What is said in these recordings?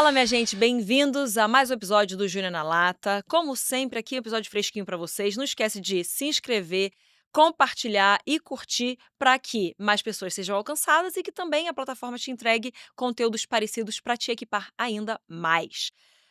Fala, minha gente, bem-vindos a mais um episódio do Júnior na Lata. Como sempre, aqui um episódio fresquinho para vocês. Não esquece de se inscrever, compartilhar e curtir para que mais pessoas sejam alcançadas e que também a plataforma te entregue conteúdos parecidos para te equipar ainda mais.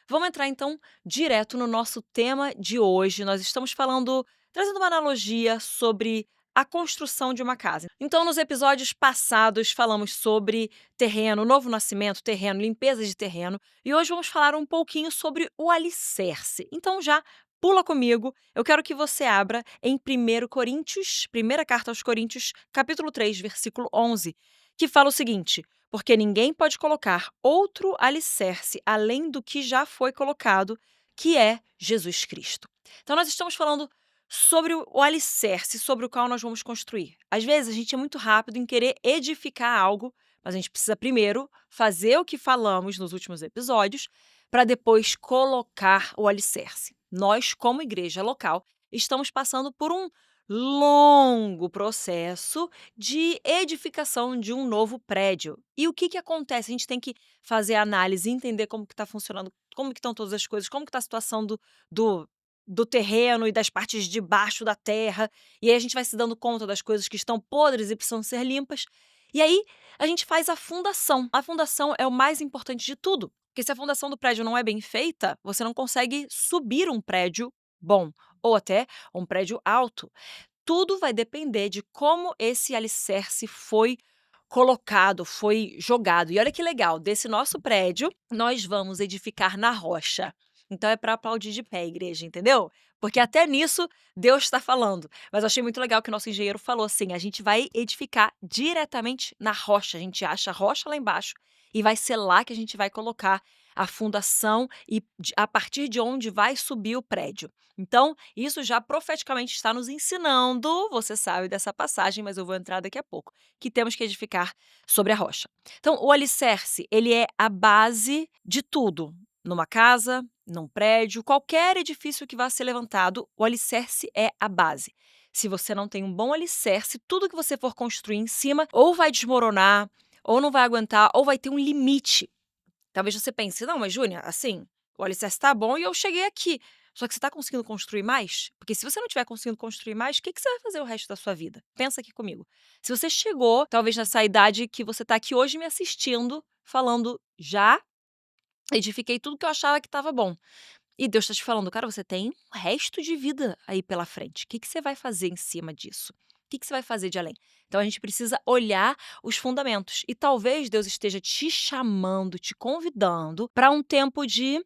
Vamos entrar então direto no nosso tema de hoje. Nós estamos trazendo uma analogia sobre a construção de uma casa. Então, nos episódios passados, falamos sobre terreno, novo nascimento, terreno, limpeza de terreno, e hoje vamos falar um pouquinho sobre o alicerce. Então, já pula comigo, eu quero que você abra em 1 Coríntios, primeira carta aos Coríntios, capítulo 3, versículo 11, que fala o seguinte: porque ninguém pode colocar outro alicerce além do que já foi colocado, que é Jesus Cristo. Então, nós estamos falando sobre o alicerce sobre o qual nós vamos construir. Às vezes, a gente é muito rápido em querer edificar algo, mas a gente precisa primeiro fazer o que falamos nos últimos episódios, para depois colocar o alicerce. Nós, como igreja local, estamos passando por um longo processo de edificação de um novo prédio. E o que acontece? A gente tem que fazer a análise, entender como que está funcionando, como que estão todas as coisas, como que está a situação do do terreno e das partes de baixo da terra, e aí a gente vai se dando conta das coisas que estão podres e precisam ser limpas. E aí a gente faz a fundação. A fundação é o mais importante de tudo, porque se a fundação do prédio não é bem feita, você não consegue subir um prédio bom ou até um prédio alto. Tudo vai depender de como esse alicerce foi colocado, foi jogado. E olha que legal, desse nosso prédio, nós vamos edificar na rocha. Então é para aplaudir de pé, igreja, entendeu? Porque até nisso Deus está falando. Mas eu achei muito legal que o nosso engenheiro falou assim: a gente vai edificar diretamente na rocha. A gente acha a rocha lá embaixo e vai ser lá que a gente vai colocar a fundação e a partir de onde vai subir o prédio. Então, isso já profeticamente está nos ensinando, você sabe dessa passagem, mas eu vou entrar daqui a pouco, que temos que edificar sobre a rocha. Então, o alicerce, ele é a base de tudo. Numa casa, num prédio, qualquer edifício que vá ser levantado, o alicerce é a base. Se você não tem um bom alicerce, tudo que você for construir em cima ou vai desmoronar, ou não vai aguentar, ou vai ter um limite. Talvez você pense: "Não, mas Júnia, assim, o alicerce tá bom e eu cheguei aqui, só que você tá conseguindo construir mais?" Porque se você não estiver conseguindo construir mais, o que você vai fazer o resto da sua vida? Pensa aqui comigo. Se você chegou, talvez nessa idade que você tá aqui hoje me assistindo, falando: "Já edifiquei tudo que eu achava que estava bom", e Deus está te falando: "Cara, você tem o resto de vida aí pela frente. O que você vai fazer em cima disso? O que você vai fazer de além?" Então a gente precisa olhar os fundamentos. E talvez Deus esteja te chamando, te convidando para um tempo de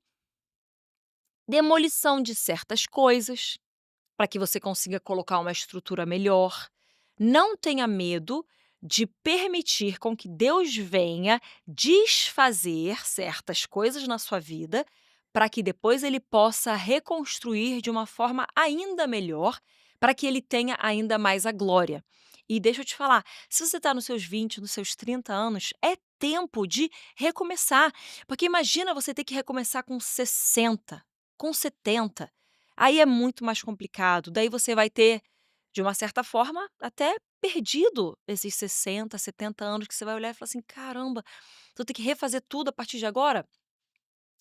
demolição de certas coisas, para que você consiga colocar uma estrutura melhor. Não tenha medo de permitir com que Deus venha desfazer certas coisas na sua vida, para que depois ele possa reconstruir de uma forma ainda melhor, para que ele tenha ainda mais a glória. E deixa eu te falar, se você está nos seus 20, nos seus 30 anos, é tempo de recomeçar. Porque imagina você ter que recomeçar com 60, com 70. Aí é muito mais complicado. Daí você vai ter, de uma certa forma, até perdido esses 60, 70 anos que você vai olhar e falar assim: "Caramba, vou ter que refazer tudo a partir de agora?"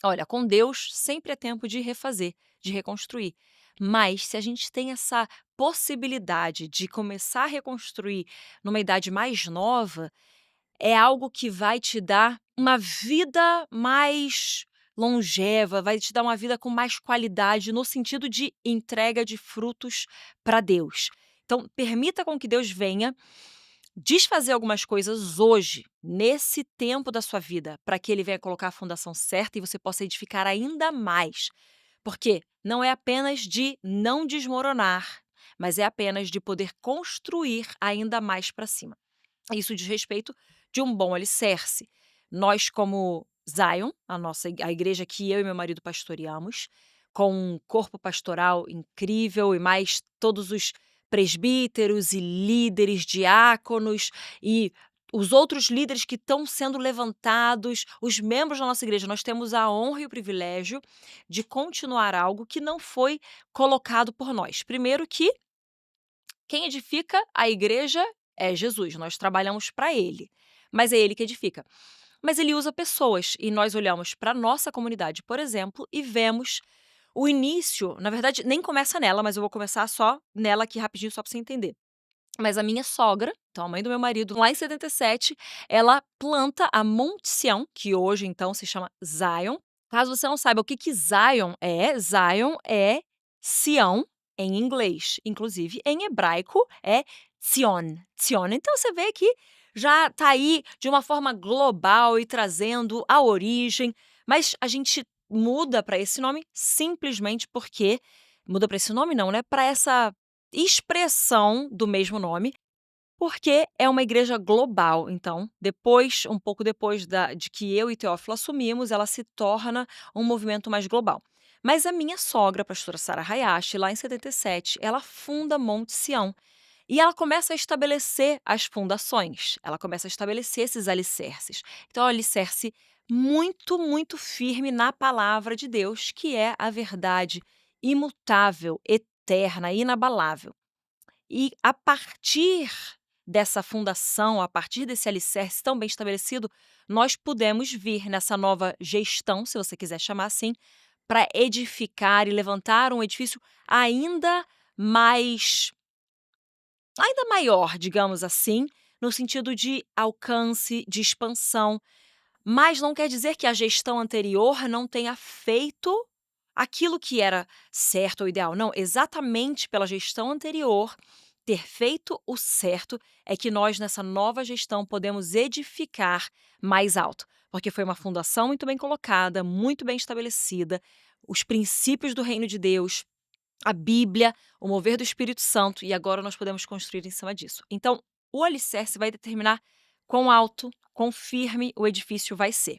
Olha, com Deus sempre é tempo de refazer, de reconstruir. Mas se a gente tem essa possibilidade de começar a reconstruir numa idade mais nova, é algo que vai te dar uma vida mais longeva, vai te dar uma vida com mais qualidade no sentido de entrega de frutos para Deus. Então, permita com que Deus venha desfazer algumas coisas hoje, nesse tempo da sua vida, para que ele venha colocar a fundação certa e você possa edificar ainda mais. Porque não é apenas de não desmoronar, mas é apenas de poder construir ainda mais para cima. Isso diz respeito de um bom alicerce. Nós, como Zion, a igreja que eu e meu marido pastoreamos, com um corpo pastoral incrível e mais todos os presbíteros e líderes, diáconos e os outros líderes que estão sendo levantados, os membros da nossa igreja, nós temos a honra e o privilégio de continuar algo que não foi colocado por nós. Primeiro que quem edifica a igreja é Jesus, nós trabalhamos para ele, mas é ele que edifica. mas ele usa pessoas. E nós olhamos para nossa comunidade, por exemplo, e vemos o início, na verdade, nem começa nela, mas eu vou começar só nela aqui rapidinho, só para você entender. Mas a minha sogra, então a mãe do meu marido, lá em 77, ela planta a Monte Sião, que hoje então se chama Zion. Caso você não saiba o que que Zion é Sião em inglês, inclusive em hebraico é Zion, Zion. Então você vê que já está aí de uma forma global e trazendo a origem, mas a gente muda para esse nome simplesmente porque muda para esse nome não, né? Para essa expressão do mesmo nome, porque é uma igreja global. Então, depois, um pouco depois de que eu e Teófilo assumimos, ela se torna um movimento mais global. Mas a minha sogra, a pastora Sara Hayashi, lá em 77, ela funda Monte Sião. E ela começa a estabelecer as fundações, ela começa a estabelecer esses alicerces. Então, é um alicerce muito, muito firme na palavra de Deus, que é a verdade imutável, eterna, inabalável. E a partir dessa fundação, a partir desse alicerce tão bem estabelecido, nós pudemos vir nessa nova gestão, se você quiser chamar assim, para edificar e levantar um edifício ainda mais ainda maior, digamos assim, no sentido de alcance, de expansão, mas não quer dizer que a gestão anterior não tenha feito aquilo que era certo ou ideal. Não, exatamente pela gestão anterior ter feito o certo é que nós, nessa nova gestão, podemos edificar mais alto. Porque foi uma fundação muito bem colocada, muito bem estabelecida, os princípios do reino de Deus, a Bíblia, o mover do Espírito Santo, e agora nós podemos construir em cima disso. Então, o alicerce vai determinar quão alto, quão firme o edifício vai ser.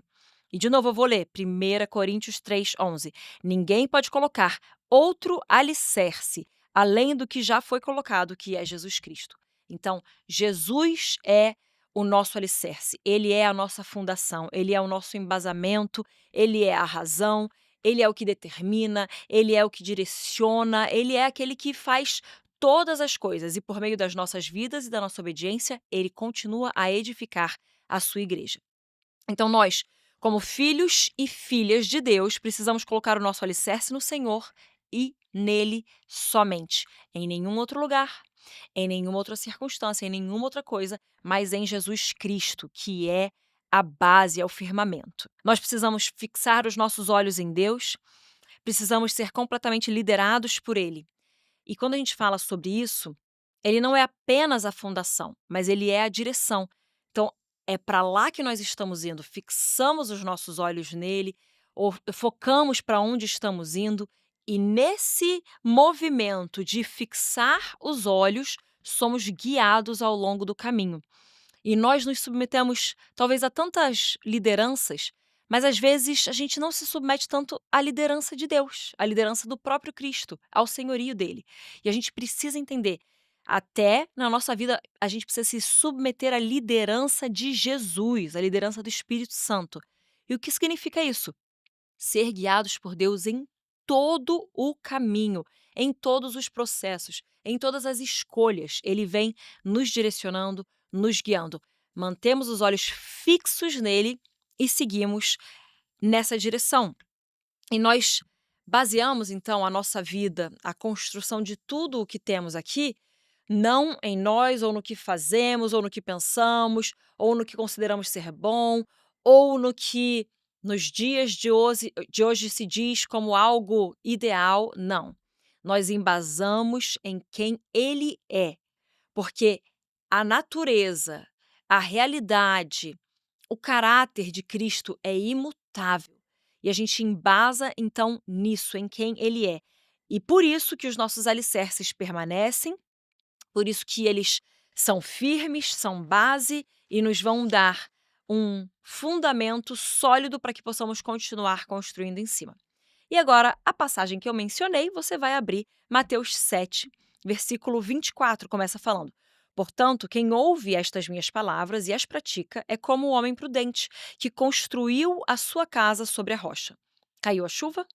E de novo eu vou ler 1 Coríntios 3:11. Ninguém pode colocar outro alicerce além do que já foi colocado, que é Jesus Cristo. Então, Jesus é o nosso alicerce, ele é a nossa fundação, ele é o nosso embasamento, ele é a razão, ele é o que determina, ele é o que direciona, ele é aquele que faz todas as coisas e por meio das nossas vidas e da nossa obediência, ele continua a edificar a sua igreja. Então nós, como filhos e filhas de Deus, precisamos colocar o nosso alicerce no Senhor e nele somente, em nenhum outro lugar, em nenhuma outra circunstância, em nenhuma outra coisa, mas em Jesus Cristo, que é a base, é o firmamento. Nós precisamos fixar os nossos olhos em Deus, precisamos ser completamente liderados por Ele. E quando a gente fala sobre isso, ele não é apenas a fundação, mas ele é a direção. Então, é para lá que nós estamos indo, fixamos os nossos olhos nele, ou focamos para onde estamos indo, e nesse movimento de fixar os olhos, somos guiados ao longo do caminho. E nós nos submetemos, talvez, a tantas lideranças, mas às vezes a gente não se submete tanto à liderança de Deus, à liderança do próprio Cristo, ao senhorio dele. E a gente precisa entender, até na nossa vida, a gente precisa se submeter à liderança de Jesus, à liderança do Espírito Santo. E o que significa isso? Ser guiados por Deus em todo o caminho, em todos os processos, em todas as escolhas. Ele vem nos direcionando, nos guiando. Mantemos os olhos fixos nele e seguimos nessa direção. E nós baseamos então a nossa vida, a construção de tudo o que temos aqui, não em nós, ou no que fazemos, ou no que pensamos, ou no que consideramos ser bom, ou no que nos dias de hoje se diz como algo ideal. Não. Nós embasamos em quem ele é, porque a natureza, a realidade, o caráter de Cristo é imutável. E a gente embasa, então, nisso, em quem ele é. E por isso que os nossos alicerces permanecem, por isso que eles são firmes, são base e nos vão dar um fundamento sólido para que possamos continuar construindo em cima. E agora, a passagem que eu mencionei, você vai abrir Mateus 7, versículo 24, começa falando: Portanto, quem ouve estas minhas palavras e as pratica é como o homem prudente, que construiu a sua casa sobre a rocha. Caiu a chuva,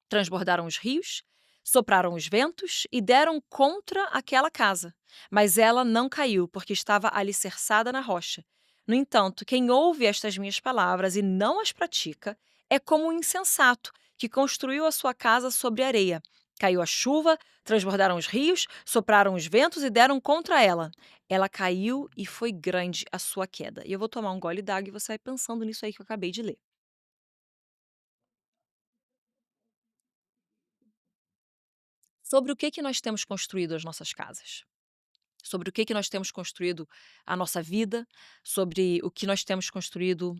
transbordaram os rios, sopraram os ventos e deram contra aquela casa. Mas ela não caiu, porque estava alicerçada na rocha. No entanto, quem ouve estas minhas palavras e não as pratica é como um insensato que construiu a sua casa sobre areia. Caiu a chuva, transbordaram os rios, sopraram os ventos e deram contra ela. Ela caiu e foi grande a sua queda. E eu vou tomar um gole d'água e você vai pensando nisso aí que eu acabei de ler. Sobre o que nós temos construído as nossas casas? Sobre o que nós temos construído a nossa vida? Sobre o que nós temos construído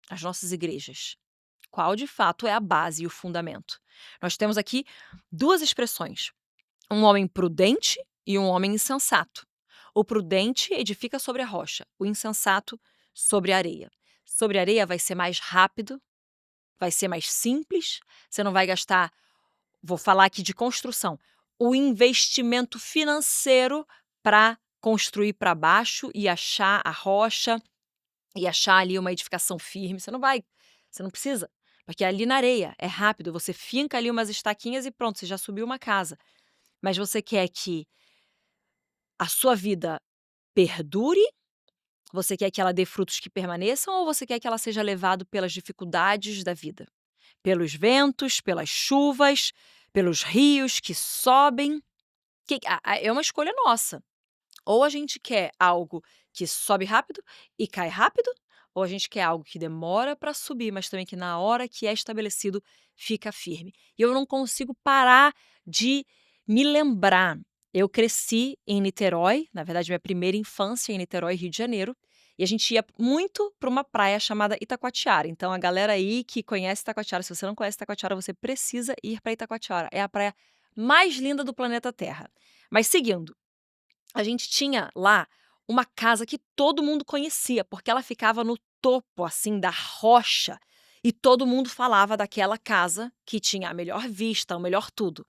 as nossas igrejas? Qual de fato é a base e o fundamento? Nós temos aqui duas expressões: um homem prudente e um homem insensato. O prudente edifica sobre a rocha, o insensato sobre a areia. Sobre a areia vai ser mais rápido, vai ser mais simples, você não vai gastar, vou falar aqui de construção, o investimento financeiro para construir para baixo e achar a rocha e achar ali uma edificação firme. Você não precisa, porque é ali na areia é rápido, você finca ali umas estaquinhas e pronto, você já subiu uma casa. Mas você quer que a sua vida perdure? Você quer que ela dê frutos que permaneçam ou você quer que ela seja levado pelas dificuldades da vida? Pelos ventos, pelas chuvas, pelos rios que sobem? É uma escolha nossa. Ou a gente quer algo que sobe rápido e cai rápido, ou a gente quer algo que demora para subir, mas também que na hora que é estabelecido fica firme. E eu não consigo parar de me lembrar. Eu cresci em Niterói, na verdade, minha primeira infância em Niterói, Rio de Janeiro, e a gente ia muito para uma praia chamada Itacoatiara. Então, a galera aí que conhece Itacoatiara, se você não conhece Itacoatiara, você precisa ir para Itacoatiara. É a praia mais linda do planeta Terra. Mas seguindo, a gente tinha lá uma casa que todo mundo conhecia, porque ela ficava no topo, assim, da rocha, e todo mundo falava daquela casa que tinha a melhor vista, o melhor tudo.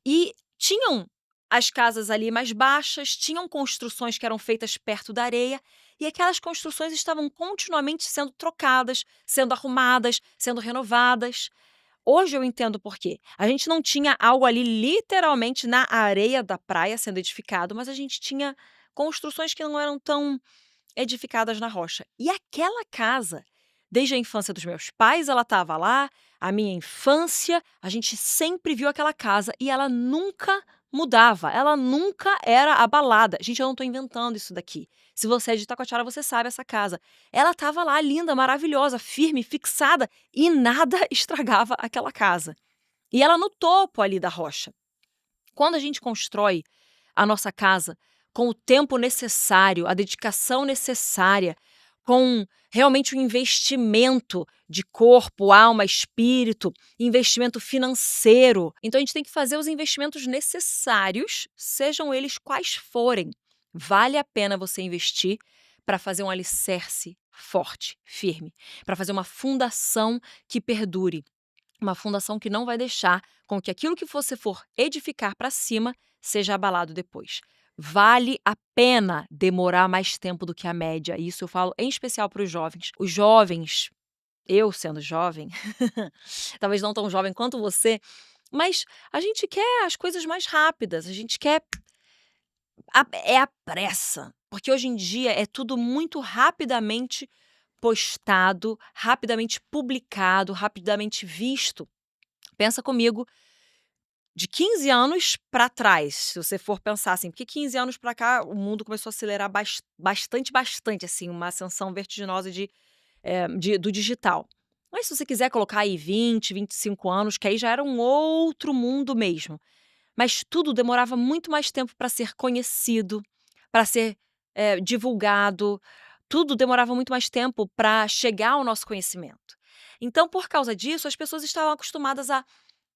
E tinham as casas ali mais baixas, tinham construções que eram feitas perto da areia, e aquelas construções estavam continuamente sendo trocadas, sendo arrumadas, sendo renovadas. Hoje eu entendo por quê. A gente não tinha algo ali literalmente na areia da praia sendo edificado, mas a gente tinha construções que não eram tão edificadas na rocha. E aquela casa, desde a infância dos meus pais, ela estava lá, a minha infância, a gente sempre viu aquela casa e ela nunca mudava, ela nunca era abalada. Gente, eu não estou inventando isso daqui. Se você é de Itacoatiara, você sabe essa casa. Ela estava lá, linda, maravilhosa, firme, fixada, e nada estragava aquela casa. E ela no topo ali da rocha. Quando a gente constrói a nossa casa com o tempo necessário, a dedicação necessária, com realmente o investimento de corpo, alma, espírito, investimento financeiro. Então a gente tem que fazer os investimentos necessários, sejam eles quais forem. Vale a pena você investir para fazer um alicerce forte, firme, para fazer uma fundação que perdure. Uma fundação que não vai deixar com que aquilo que você for edificar para cima seja abalado depois. Vale a pena demorar mais tempo do que a média. Isso eu falo em especial para os jovens. Os jovens, eu sendo jovem, talvez não tão jovem quanto você, mas a gente quer as coisas mais rápidas, a gente quer é a pressa, porque hoje em dia é tudo muito rapidamente postado, rapidamente publicado, rapidamente visto. Pensa comigo, de 15 anos para trás, se você for pensar assim, porque 15 anos para cá o mundo começou a acelerar bastante, assim, uma ascensão vertiginosa do digital. Mas se você quiser colocar aí 20, 25 anos, que aí já era um outro mundo mesmo. Mas tudo demorava muito mais tempo para ser conhecido, para ser, divulgado, tudo demorava muito mais tempo para chegar ao nosso conhecimento. Então, por causa disso, as pessoas estavam acostumadas a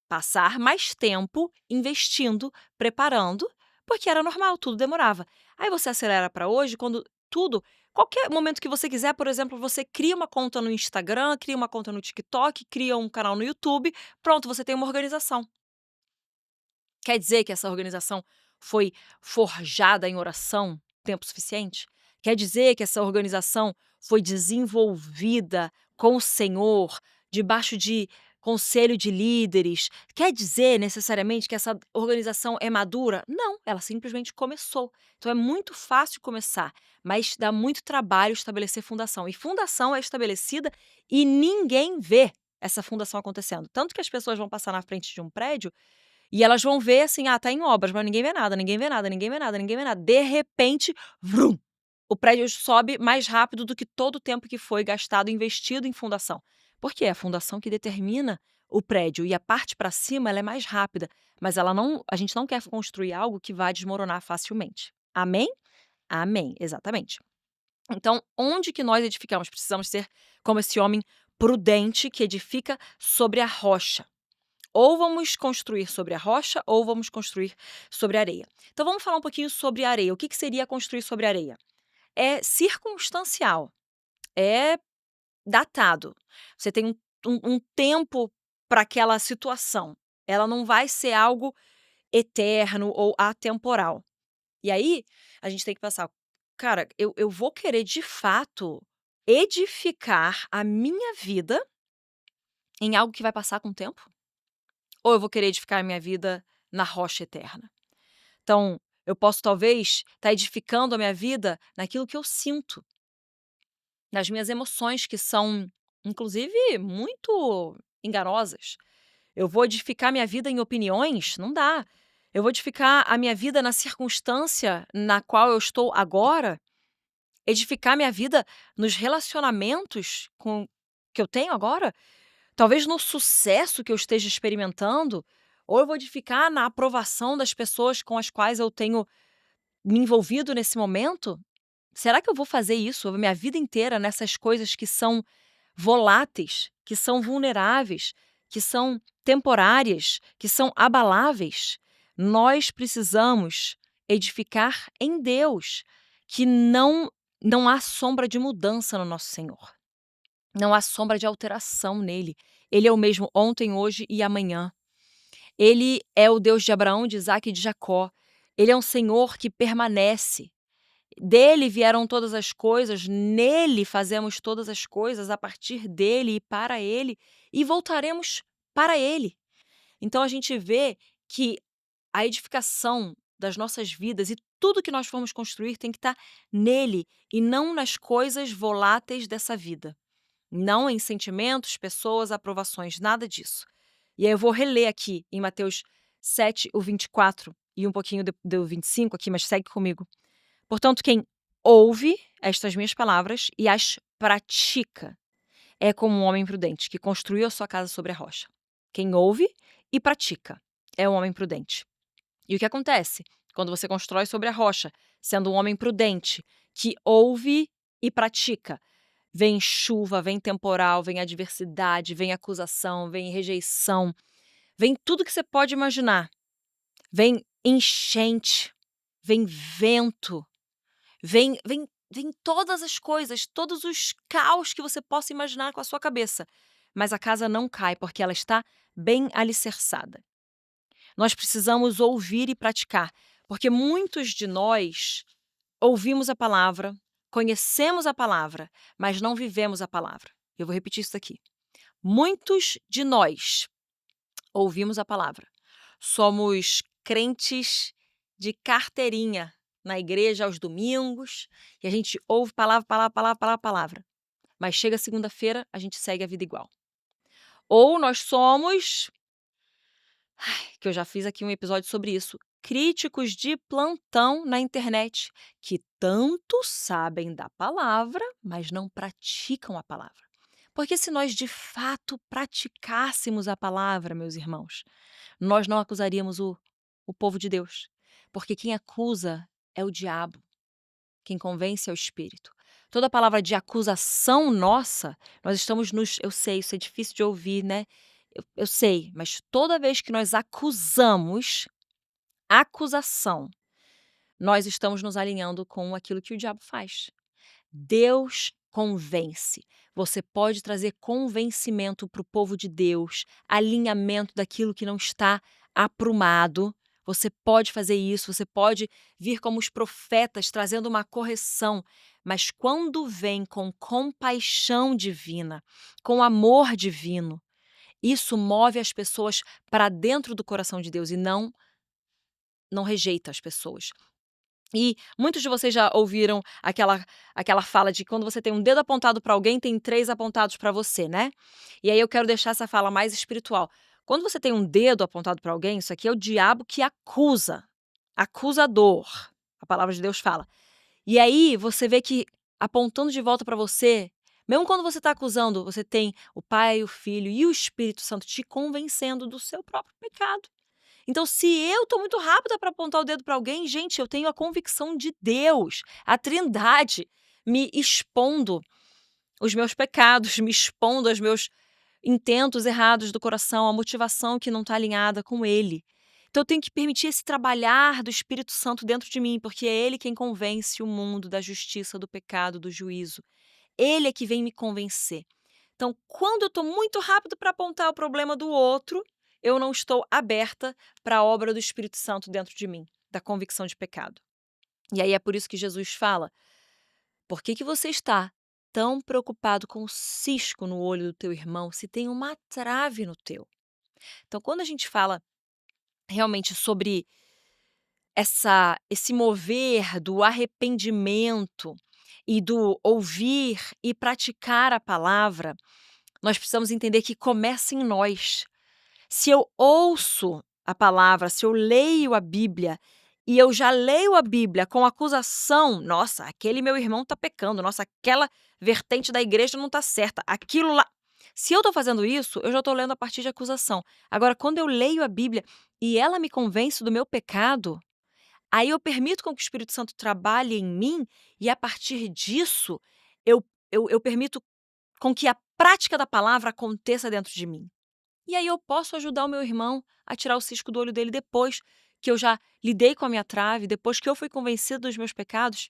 passar mais tempo investindo, preparando, porque era normal, tudo demorava. Aí você acelera para hoje, quando tudo qualquer momento que você quiser, por exemplo, você cria uma conta no Instagram, cria uma conta no TikTok, cria um canal no YouTube, pronto, você tem uma organização. Quer dizer que essa organização foi forjada em oração tempo suficiente? Quer dizer que essa organização foi desenvolvida com o Senhor, debaixo de conselho de líderes, quer dizer necessariamente que essa organização é madura? Não, ela simplesmente começou. Então é muito fácil começar, mas dá muito trabalho estabelecer fundação. E fundação é estabelecida e ninguém vê essa fundação acontecendo. Tanto que as pessoas vão passar na frente de um prédio e elas vão ver assim: "Ah, tá em obras", mas ninguém vê nada, ninguém vê nada, ninguém vê nada, ninguém vê nada. De repente, vrum, o prédio sobe mais rápido do que todo o tempo que foi gastado e investido em fundação. Por quê? É a fundação que determina o prédio e a parte para cima ela é mais rápida, mas ela não a gente não quer construir algo que vai desmoronar facilmente. Amém? Amém, exatamente. Então, onde que nós edificamos? Precisamos ser como esse homem prudente que edifica sobre a rocha. Ou vamos construir sobre a rocha, ou vamos construir sobre a areia. Então vamos falar um pouquinho sobre a areia. O que seria construir sobre a areia? É circunstancial, é datado. Você tem um tempo para aquela situação. Ela não vai ser algo eterno ou atemporal. E aí, a gente tem que pensar: "Cara, eu vou querer de fato edificar a minha vida em algo que vai passar com o tempo? Ou eu vou querer edificar a minha vida na rocha eterna?". Então, eu posso talvez estar edificando a minha vida naquilo que eu sinto, nas minhas emoções que são, inclusive, muito enganosas. Eu vou edificar minha vida em opiniões? Não dá. Eu vou edificar a minha vida na circunstância na qual eu estou agora? Edificar minha vida nos relacionamentos que eu tenho agora? Talvez no sucesso que eu esteja experimentando? Ou eu vou edificar na aprovação das pessoas com as quais eu tenho me envolvido nesse momento? Será que eu vou fazer isso a minha vida inteira nessas coisas que são voláteis, que são vulneráveis, que são temporárias, que são abaláveis? Nós precisamos edificar em Deus, que não há sombra de mudança no nosso Senhor. Não há sombra de alteração nele. Ele é o mesmo ontem, hoje e amanhã. Ele é o Deus de Abraão, de Isaque e de Jacó. Ele é um Senhor que permanece. Dele vieram todas as coisas, nele fazemos todas as coisas, a partir dele e para ele, e voltaremos para ele. Então a gente vê que a edificação das nossas vidas e tudo que nós formos construir tem que estar nele e não nas coisas voláteis dessa vida. Não em sentimentos, pessoas, aprovações, nada disso. E aí eu vou reler aqui em Mateus 7, o 24 e um pouquinho do 25 aqui, mas segue comigo. Portanto, quem ouve estas minhas palavras e as pratica é como um homem prudente que construiu a sua casa sobre a rocha. Quem ouve e pratica é um homem prudente. E o que acontece quando você constrói sobre a rocha, sendo um homem prudente que ouve e pratica? Vem chuva, vem temporal, vem adversidade, vem acusação, vem rejeição, vem tudo que você pode imaginar. Vem enchente, vem vento, vem todas as coisas, todos os caos que você possa imaginar com a sua cabeça, mas a casa não cai, porque ela está bem alicerçada. Nós precisamos ouvir e praticar, porque muitos de nós ouvimos a palavra, conhecemos a palavra, mas não vivemos a palavra. Eu vou repetir isso aqui. Muitos de nós ouvimos a palavra, somos crentes de carteirinha na igreja aos domingos, e a gente ouve palavra, palavra, palavra, palavra, palavra. Mas chega segunda-feira, a gente segue a vida igual. Ou nós somos, que eu já fiz aqui um episódio sobre isso, críticos de plantão na internet, que tanto sabem da palavra, mas não praticam a palavra. Porque se nós de fato praticássemos a palavra, meus irmãos, nós não acusaríamos o povo de Deus. Porque quem acusa é o diabo. Quem convence é o Espírito. Toda palavra de acusação nossa, nós estamos nos. Eu sei, isso é difícil de ouvir, né? Eu sei, mas toda vez que nós acusamos, acusação, nós estamos nos alinhando com aquilo que o diabo faz. Deus convence. Você pode trazer convencimento para o povo de Deus, alinhamento daquilo que não está aprumado. Você pode fazer isso, você pode vir como os profetas trazendo uma correção, mas quando vem com compaixão divina, com amor divino, Isso move as pessoas para dentro do coração de Deus e não rejeita as pessoas. E muitos de vocês já ouviram aquela fala de quando você tem um dedo apontado para alguém, tem 3 apontados para você, né. E aí eu quero deixar essa fala mais espiritual. Quando você tem um dedo apontado para alguém, isso aqui é o diabo que acusa, acusador, a palavra de Deus fala. E aí você vê que apontando de volta para você, mesmo quando você está acusando, você tem o Pai, o Filho e o Espírito Santo te convencendo do seu próprio pecado. Então, se eu tô muito rápida para apontar o dedo para alguém, gente, eu tenho a convicção de Deus, a Trindade, me expondo os meus pecados, me expondo aos meus intentos errados do coração, a motivação que não está alinhada com Ele. Então, eu tenho que permitir esse trabalhar do Espírito Santo dentro de mim, porque é Ele quem convence o mundo da justiça, do pecado, do juízo. Ele é que vem me convencer. Então, quando eu estou muito rápido para apontar o problema do outro, eu não estou aberta para a obra do Espírito Santo dentro de mim, da convicção de pecado. E aí é por isso que Jesus fala: por que você está tão preocupado com o cisco no olho do teu irmão, se tem uma trave no teu? Então, quando a gente fala realmente sobre esse mover do arrependimento e do ouvir e praticar a palavra, nós precisamos entender que começa em nós. Se eu ouço a palavra, se eu leio a Bíblia e eu já leio a Bíblia com acusação, nossa, aquele meu irmão está pecando, nossa, aquela vertente da igreja não está certa, aquilo lá. Se eu estou fazendo isso, eu já estou lendo a partir de acusação. Agora, quando eu leio a Bíblia e ela me convence do meu pecado, aí eu permito com que o Espírito Santo trabalhe em mim e a partir disso eu, eu permito com que a prática da palavra aconteça dentro de mim. E aí eu posso ajudar o meu irmão a tirar o cisco do olho dele depois que eu já lidei com a minha trave, depois que eu fui convencida dos meus pecados.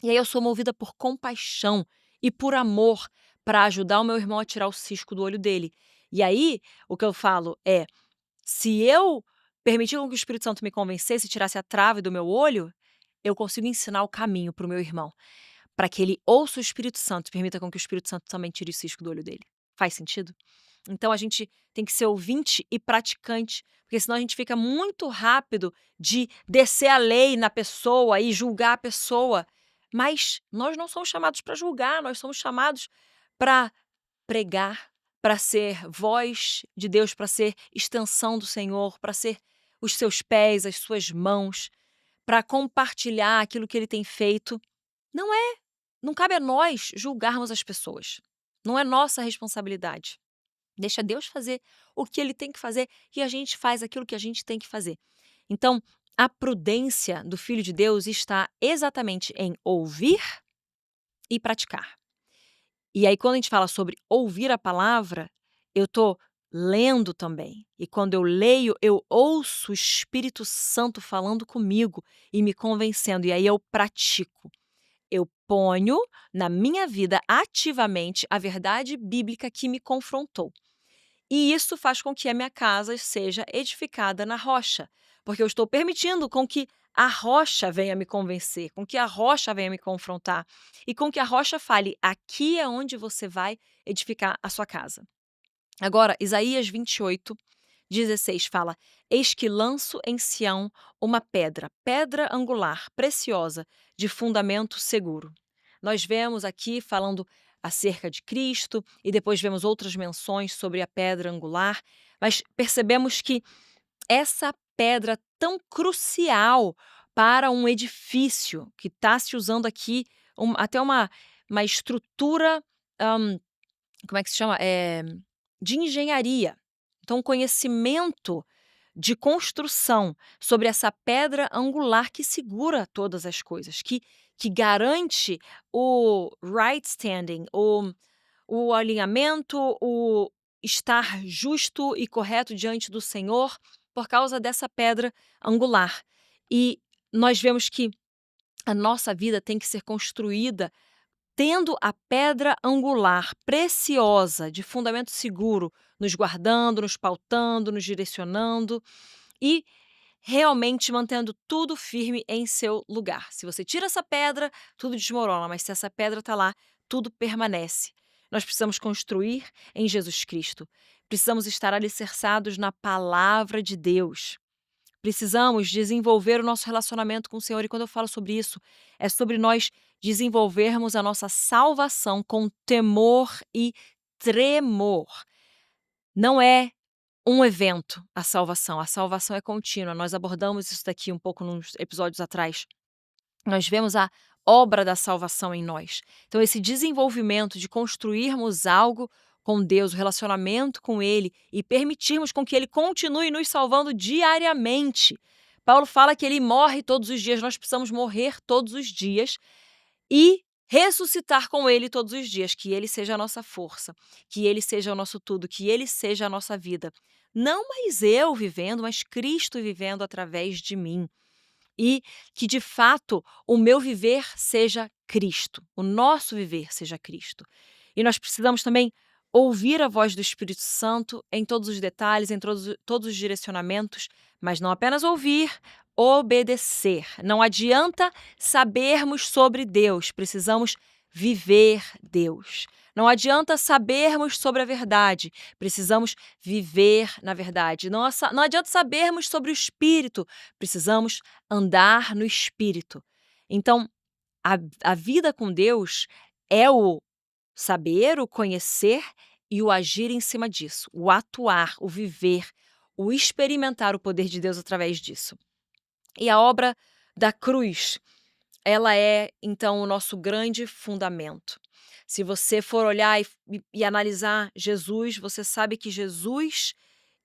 E aí eu sou movida por compaixão e por amor para ajudar o meu irmão a tirar o cisco do olho dele. E aí o que eu falo é, se eu permitir com que o Espírito Santo me convencesse e tirasse a trave do meu olho, eu consigo ensinar o caminho para o meu irmão, para que ele ouça o Espírito Santo e permita com que o Espírito Santo também tire o cisco do olho dele. Faz sentido? Então a gente tem que ser ouvinte e praticante, porque senão a gente fica muito rápido de descer a lei na pessoa e julgar a pessoa. Mas nós não somos chamados para julgar, nós somos chamados para pregar, para ser voz de Deus, para ser extensão do Senhor, para ser os seus pés, as suas mãos, para compartilhar aquilo que ele tem feito. Não é, não cabe a nós julgarmos as pessoas. Não é nossa responsabilidade. Deixa Deus fazer o que ele tem que fazer e a gente faz aquilo que a gente tem que fazer. Então, a prudência do Filho de Deus está exatamente em ouvir e praticar. E aí, quando a gente fala sobre ouvir a palavra, eu estou lendo também. E quando eu leio, eu ouço o Espírito Santo falando comigo e me convencendo. E aí eu pratico. Eu ponho na minha vida ativamente a verdade bíblica que me confrontou. E isso faz com que a minha casa seja edificada na rocha, porque eu estou permitindo com que a rocha venha me convencer, com que a rocha venha me confrontar e com que a rocha fale: aqui é onde você vai edificar a sua casa. Agora, Isaías 28:16 fala: eis que lanço em Sião uma pedra, pedra angular, preciosa, de fundamento seguro. Nós vemos aqui falando acerca de Cristo e depois vemos outras menções sobre a pedra angular, mas percebemos que essa pedra tão crucial para um edifício, que está se usando aqui até uma estrutura, hã, como é que se chama? De engenharia. Então, o conhecimento de construção sobre essa pedra angular que segura todas as coisas, que garante o right standing, o alinhamento, o estar justo e correto diante do Senhor por causa dessa pedra angular. E nós vemos que a nossa vida tem que ser construída tendo a pedra angular preciosa, de fundamento seguro, nos guardando, nos pautando, nos direcionando e realmente mantendo tudo firme em seu lugar. Se você tira essa pedra, tudo desmorona, mas se essa pedra está lá, tudo permanece. Nós precisamos construir em Jesus Cristo. Precisamos estar alicerçados na palavra de Deus. Precisamos desenvolver o nosso relacionamento com o Senhor. E quando eu falo sobre isso, é sobre nós desenvolvermos a nossa salvação com temor e tremor. Não é um evento a salvação é contínua. Nós abordamos isso daqui um pouco nos episódios atrás. Nós vemos a obra da salvação em nós. Então, esse desenvolvimento de construirmos algo com Deus, o relacionamento com Ele e permitirmos com que Ele continue nos salvando diariamente. Paulo fala que Ele morre todos os dias, nós precisamos morrer todos os dias e ressuscitar com Ele todos os dias, que Ele seja a nossa força, que Ele seja o nosso tudo, que Ele seja a nossa vida. Não mais eu vivendo, mas Cristo vivendo através de mim. E que, de fato, o meu viver seja Cristo, o nosso viver seja Cristo. E nós precisamos também ouvir a voz do Espírito Santo em todos os detalhes, em todos os direcionamentos, mas não apenas ouvir, obedecer. Não adianta sabermos sobre Deus, precisamos viver Deus. Não adianta sabermos sobre a verdade, precisamos viver na verdade. Não adianta sabermos sobre o Espírito, precisamos andar no Espírito. Então, a vida com Deus é o saber, o conhecer e o agir em cima disso, o atuar, o viver, o experimentar o poder de Deus através disso. E a obra da cruz, ela é, então, o nosso grande fundamento. Se você for olhar e analisar Jesus, você sabe que Jesus,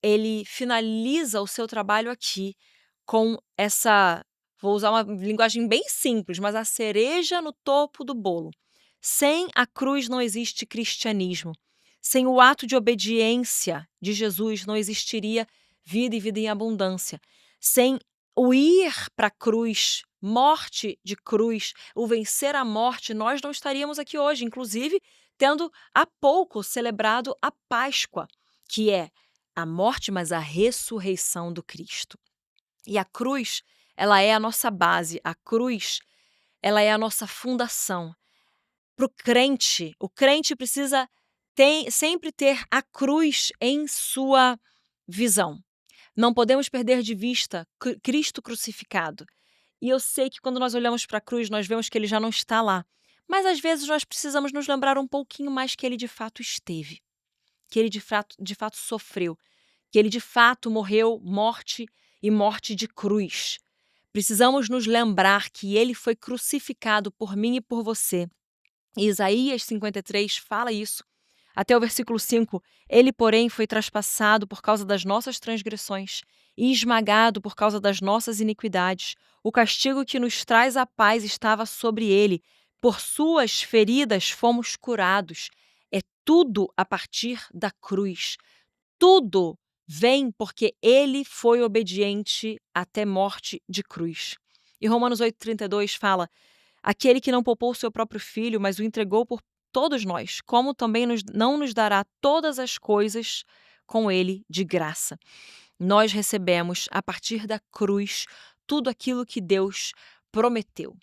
ele finaliza o seu trabalho aqui com essa, vou usar uma linguagem bem simples, mas a cereja no topo do bolo. Sem a cruz não existe cristianismo. Sem o ato de obediência de Jesus não existiria vida e vida em abundância. Sem o ir para a cruz, morte de cruz, o vencer a morte, nós não estaríamos aqui hoje, inclusive tendo há pouco celebrado a Páscoa, que é a morte, mas a ressurreição do Cristo. E a cruz, ela é a nossa base, a cruz, ela é a nossa fundação. Para o crente precisa sempre ter a cruz em sua visão. Não podemos perder de vista Cristo crucificado. E eu sei que quando nós olhamos para a cruz, nós vemos que ele já não está lá. Mas às vezes nós precisamos nos lembrar um pouquinho mais que ele de fato esteve. Que ele de fato sofreu. Que ele de fato morreu morte e morte de cruz. Precisamos nos lembrar que ele foi crucificado por mim e por você. E Isaías 53 fala isso. Até o versículo 5, ele, porém, foi traspassado por causa das nossas transgressões e esmagado por causa das nossas iniquidades. O castigo que nos traz a paz estava sobre ele. Por suas feridas fomos curados. É tudo a partir da cruz. Tudo vem porque ele foi obediente até morte de cruz. E Romanos 8,32 fala: aquele que não poupou o seu próprio filho, mas o entregou por todos nós, como também não nos dará todas as coisas com ele de graça. Nós recebemos, a partir da cruz, tudo aquilo que Deus prometeu.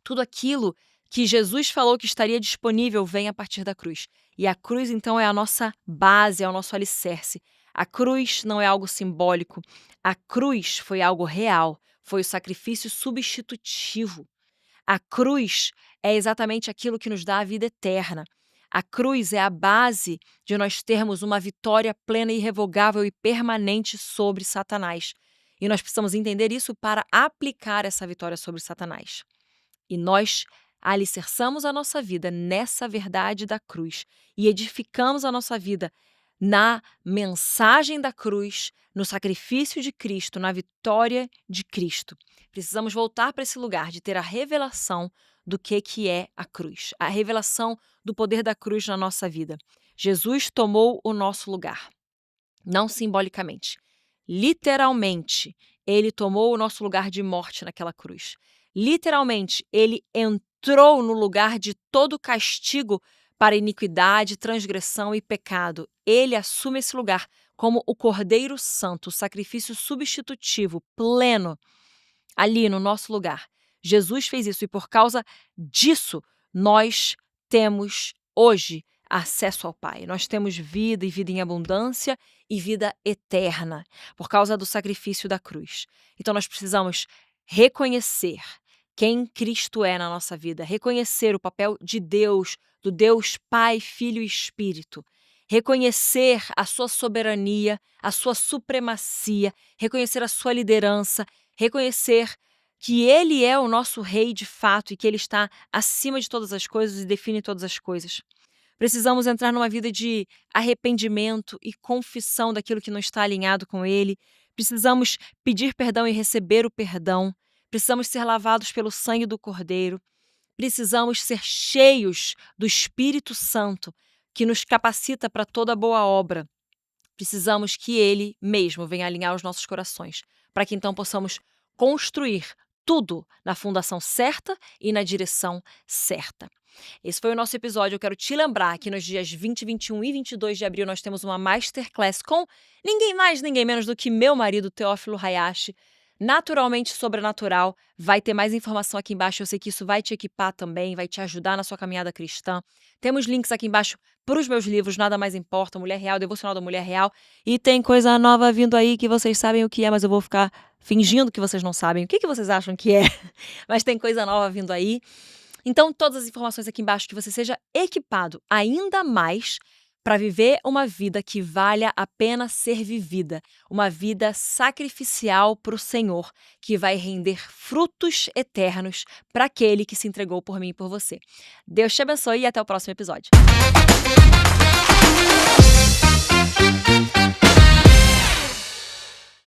Tudo aquilo que Jesus falou que estaria disponível vem a partir da cruz. E a cruz, então, é a nossa base, é o nosso alicerce. A cruz não é algo simbólico. A cruz foi algo real, foi o sacrifício substitutivo. A cruz é exatamente aquilo que nos dá a vida eterna. A cruz é a base de nós termos uma vitória plena, irrevogável e permanente sobre Satanás. E nós precisamos entender isso para aplicar essa vitória sobre Satanás. E nós alicerçamos a nossa vida nessa verdade da cruz e edificamos a nossa vida na mensagem da cruz, no sacrifício de Cristo, na vitória de Cristo. Precisamos voltar para esse lugar de ter a revelação do que é a cruz, a revelação do poder da cruz na nossa vida. Jesus tomou o nosso lugar, não simbolicamente, literalmente, ele tomou o nosso lugar de morte naquela cruz. Literalmente, ele entrou no lugar de todo castigo para iniquidade, transgressão e pecado. Ele assume esse lugar como o Cordeiro Santo, o sacrifício substitutivo, pleno, ali no nosso lugar. Jesus fez isso e por causa disso, nós temos hoje acesso ao Pai. Nós temos vida e vida em abundância e vida eterna por causa do sacrifício da cruz. Então nós precisamos reconhecer quem Cristo é na nossa vida, reconhecer o papel de Deus, do Deus Pai, Filho e Espírito, reconhecer a sua soberania, a sua supremacia, reconhecer a sua liderança, reconhecer que Ele é o nosso Rei de fato e que Ele está acima de todas as coisas e define todas as coisas. Precisamos entrar numa vida de arrependimento e confissão daquilo que não está alinhado com Ele. Precisamos pedir perdão e receber o perdão. Precisamos ser lavados pelo sangue do Cordeiro. Precisamos ser cheios do Espírito Santo, que nos capacita para toda boa obra. Precisamos que Ele mesmo venha alinhar os nossos corações, para que então possamos construir tudo na fundação certa e na direção certa. Esse foi o nosso episódio. Eu quero te lembrar que nos dias 20, 21 e 22 de abril nós temos uma Masterclass com ninguém mais, ninguém menos do que meu marido, Teófilo Hayashi, naturalmente sobrenatural. Vai ter mais informação aqui embaixo. Eu sei que isso vai te equipar também, vai te ajudar na sua caminhada cristã. Temos links aqui embaixo para os meus livros, Nada Mais Importa, Mulher Real, Devocional da Mulher Real. E tem coisa nova vindo aí que vocês sabem o que é, mas eu vou ficar fingindo que vocês não sabem. O que vocês acham que é? Mas tem coisa nova vindo aí. Então, todas as informações aqui embaixo, que você seja equipado ainda mais para viver uma vida que valha a pena ser vivida, uma vida sacrificial para o Senhor, que vai render frutos eternos para aquele que se entregou por mim e por você. Deus te abençoe e até o próximo episódio.